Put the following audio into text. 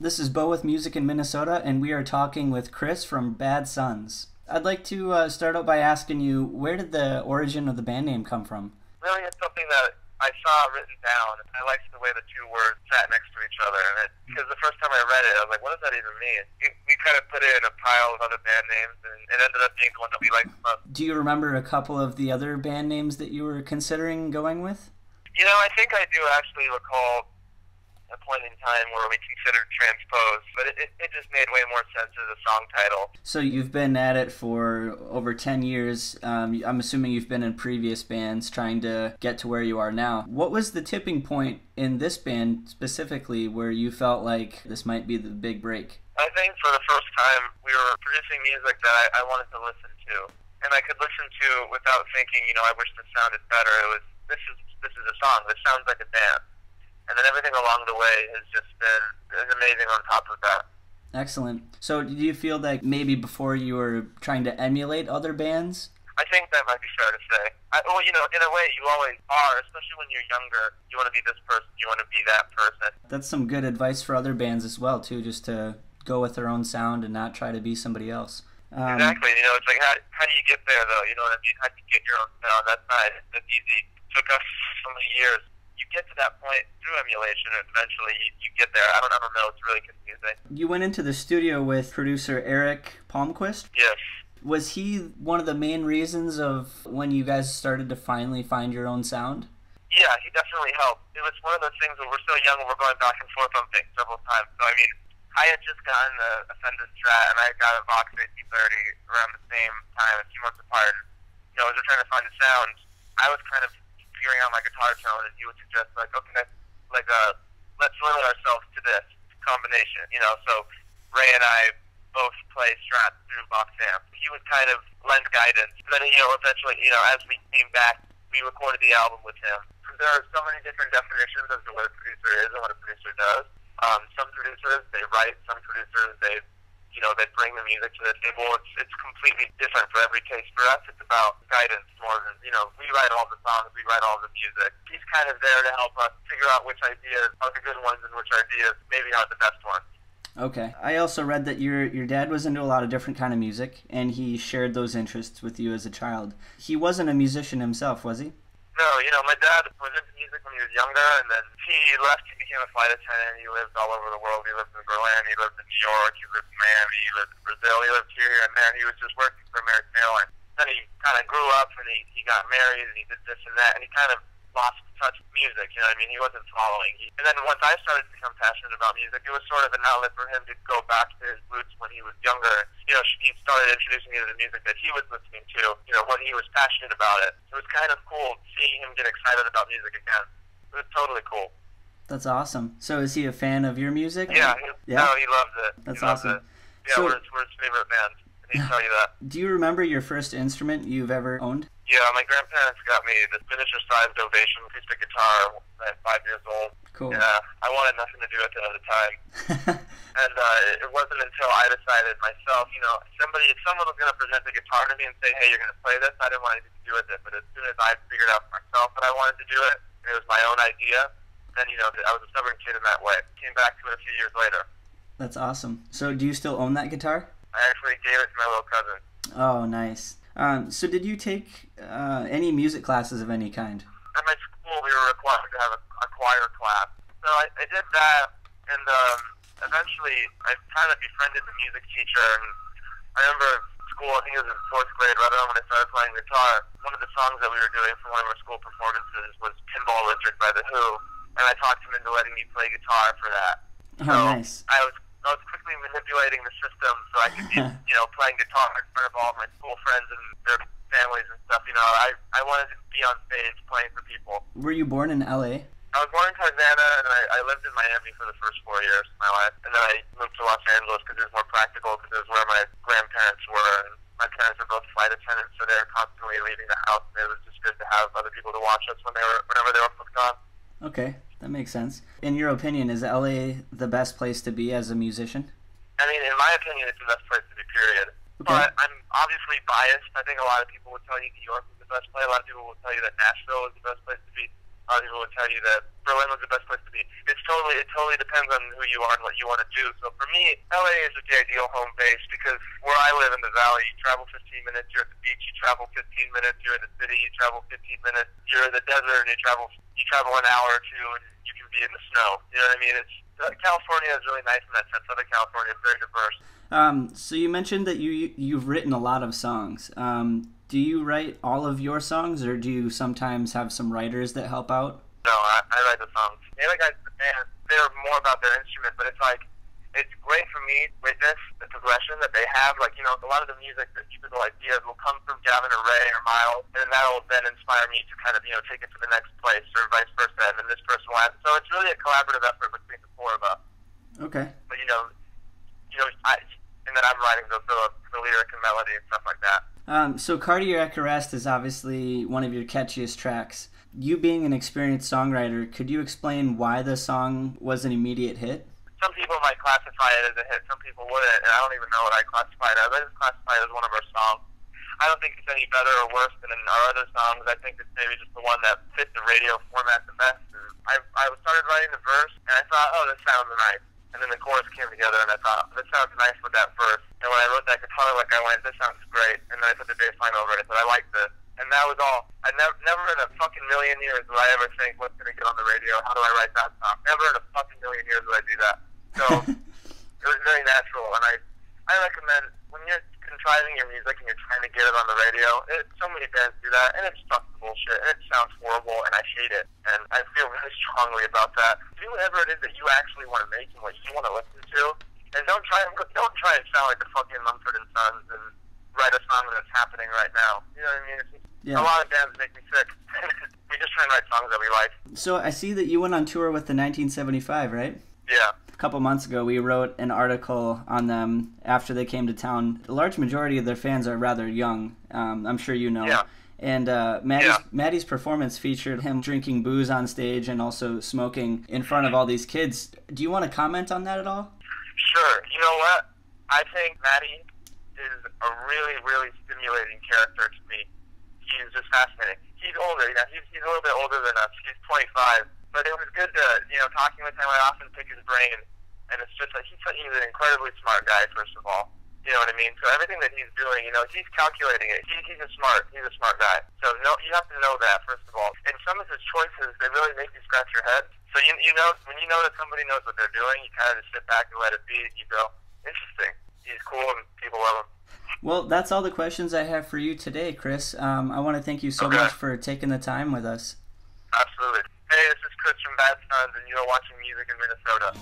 This is Bo with Music in Minnesota, and we are talking with Chris from Bad Sons. I'd like to start out by asking you, where did the origin of the band name come from? Really, it's something that I saw written down. I liked the way the two words sat next to each other, and because the first time I read it, I was like, what does that even mean? We kind of put it in a pile of other band names, and it ended up being the one that we liked the most. Do you remember a couple of the other band names that you were considering going with? You know, I think I do actually recall a point in time where we considered Transpose, but it just made way more sense as a song title. So you've been at it for over 10 years. I'm assuming you've been in previous bands trying to get to where you are now. What was the tipping point in this band specifically where you felt like this might be the big break? I think for the first time we were producing music that I wanted to listen to. And I could listen to without thinking, you know, I wish this sounded better. It was, this is a song. This sounds like a band. And then everything along the way has just been amazing on top of that. Excellent. So do you feel that maybe before you were trying to emulate other bands? I think that might be fair to say. Well, you know, in a way you always are, especially when you're younger. You want to be this person, you want to be that person. That's some good advice for other bands as well, too, just to go with their own sound and not try to be somebody else. Exactly. You know, it's like, how do you get there, though? You know what I mean? How do you get your own sound? That's not easy. It took us so many years. You get to that point through emulation, and eventually you get there. I don't know. It's really confusing. You went into the studio with producer Eric Palmquist? Yes. Was he one of the main reasons of when you guys started to finally find your own sound? Yeah, he definitely helped. It was one of those things where we're so young and we're going back and forth on things several times. So, I mean, I had just gotten a Fender Strat, and I got a Vox AC30 around the same time, a few months apart. You know, as we're trying to find a sound, I was kind of figuring out my guitar tone, and he would suggest, like, okay, let's limit ourselves to this combination, you know. So Ray and I both play Strats through Vox amp. He would kind of lend guidance. And then, you know, eventually, you know, as we came back, we recorded the album with him. There are so many different definitions as to what a producer is and what a producer does. Some producers, they write. Some producers, they bring the music to the table. It's completely different for every case. For us, it's about guidance more than, you know, we write all the songs, we write all the music. He's kind of there to help us figure out which ideas are the good ones and which ideas maybe aren't the best ones. Okay. I also read that your dad was into a lot of different kind of music, and he shared those interests with you as a child. He wasn't a musician himself, was he? No, you know, my dad was into music when he was younger, and then he left. He became a flight attendant. He lived all over the world. He lived in Berlin. He lived in New York. He lived in Miami. He lived in Brazil. He lived here and there. He was just working for American Airlines. Then he kind of grew up, and he got married, and he did this and that, and he kind of lost touch with music. You know what I mean? He wasn't following. And then once I started to become passionate about music, it was sort of an outlet for him to go back to his roots when he was younger. You know, he started introducing me to the music that he was listening to, you know, when he was passionate about it. It was kind of cool seeing him get excited about music again. It was totally cool. That's awesome. So is he a fan of your music? Yeah. No, he loves it. That's awesome. Yeah, so, we're his favorite band. And he'd tell you that. Do you remember your first instrument you've ever owned? Yeah, my grandparents got me this miniature-sized Ovation acoustic guitar at 5 years old. Cool. Yeah, I wanted nothing to do with it at the time. And it wasn't until I decided myself, you know, if someone was going to present the guitar to me and say, hey, you're going to play this, I didn't want anything to do with it. But as soon as I figured out for myself that I wanted to do it, and it was my own idea, then, you know, I was a stubborn kid in that way. Came back to it a few years later. That's awesome. So do you still own that guitar? I actually gave it to my little cousin. Oh, nice. So did you take any music classes of any kind? At my school, we were required to have a choir class. So I did that, and eventually I kind of befriended the music teacher. And I remember school, I think it was in 4th grade, right around when I started playing guitar. One of the songs that we were doing for one of our school performances was Pinball Wizard by The Who, and I talked him into letting me play guitar for that. Oh, nice. I was quickly manipulating the system so I could be, you know, playing guitar in front of all of my school friends and their families and stuff. You know, I wanted to be on stage playing for people. Were you born in L.A.? I was born in Tarzana, and I lived in Miami for the first 4 years of my life. And then I moved to Los Angeles because it was more practical, because it was where my grandparents were. And my parents are both flight attendants, so they were constantly leaving the house, and it was just good to have other people to watch us whenever they were both gone. Okay, that makes sense. In your opinion, is LA the best place to be as a musician? I mean, in my opinion, it's the best place to be, period. Okay. But I'm obviously biased. I think a lot of people would tell you New York is the best place. A lot of people will tell you that Nashville is the best place to be. A lot of people would tell you that Berlin was the best place to be. It totally depends on who you are and what you want to do. So for me, LA is the ideal home base because where I live in the valley, you travel 15 minutes, you're at the beach. You travel 15 minutes, you're in the city. You travel 15 minutes, you're in the desert, and you travel an hour or two, and you can be in the snow. You know what I mean? California is really nice in that sense. Southern California is very diverse. So you mentioned that you've written a lot of songs. Do you write all of your songs, or do you sometimes have some writers that help out? No, I write the songs. The other guys in the band, they're more about their instrument, but it's great for me with this, the progression that they have. Like, you know, a lot of the music, the musical ideas will come from Gavin or Ray or Miles, and that'll then inspire me to kind of, you know, take it to the next place, or vice versa, and then this person will have. So it's really a collaborative effort between the four of us. Okay. But, and then I'm writing the lyric and melody and stuff like that. So Cardiac Arrest is obviously one of your catchiest tracks. You being an experienced songwriter, could you explain why the song was an immediate hit? Some people might classify it as a hit, some people wouldn't, and I don't even know what I classify it as. I just classify it as one of our songs. I don't think it's any better or worse than our other songs. I think it's maybe just the one that fit the radio format the best. And I started writing the verse, and I thought, oh, this sounds nice. And then the chorus came together, and I thought, this sounds nice with that verse. And when I wrote that guitar lick, I went, this sounds great. And then I put the bass line over it, and I said, I like this. And that was all. I never in a fucking million years would I ever think, what's going to get on the radio? How do I write that song? Never in a fucking million years would I do that. So it was very natural. And I recommend, when you're contriving your music and you're trying to get it on the radio, so many bands do that, and it's just bullshit, and it sounds horrible, and I hate it. And I feel really strongly about that. Do whatever it is that you actually want to make and what you want to listen to, and don't try and sound like the fucking Mumford and Sons and write a song that's happening right now. You know what I mean? A lot of bands make me sick. We just try and write songs that we like. So I see that you went on tour with the 1975, right? Yeah. A couple months ago, we wrote an article on them after they came to town. A large majority of their fans are rather young. I'm sure you know. Yeah. And Maddie's performance featured him drinking booze on stage and also smoking in front of all these kids. Do you want to comment on that at all? Sure. You know what? I think Maddie is a really, really stimulating character to me. He's just fascinating. He's older. He's a little bit older than us. He's 25. But it was good to, talking with him. I often pick his brain. And it's just like he's an incredibly smart guy, first of all. You know what I mean? So everything that he's doing, he's calculating it. He's a smart guy. So you have to know that, first of all. And some of his choices, they really make you scratch your head. So when you know that somebody knows what they're doing, you kind of just sit back and let it be, and you go, interesting. He's cool, and people love him. Well, that's all the questions I have for you today, Chris. I want to thank you so much for taking the time with us. Absolutely. Hey, this is Chris from Bad Sons, and you're watching Music in Minnesota.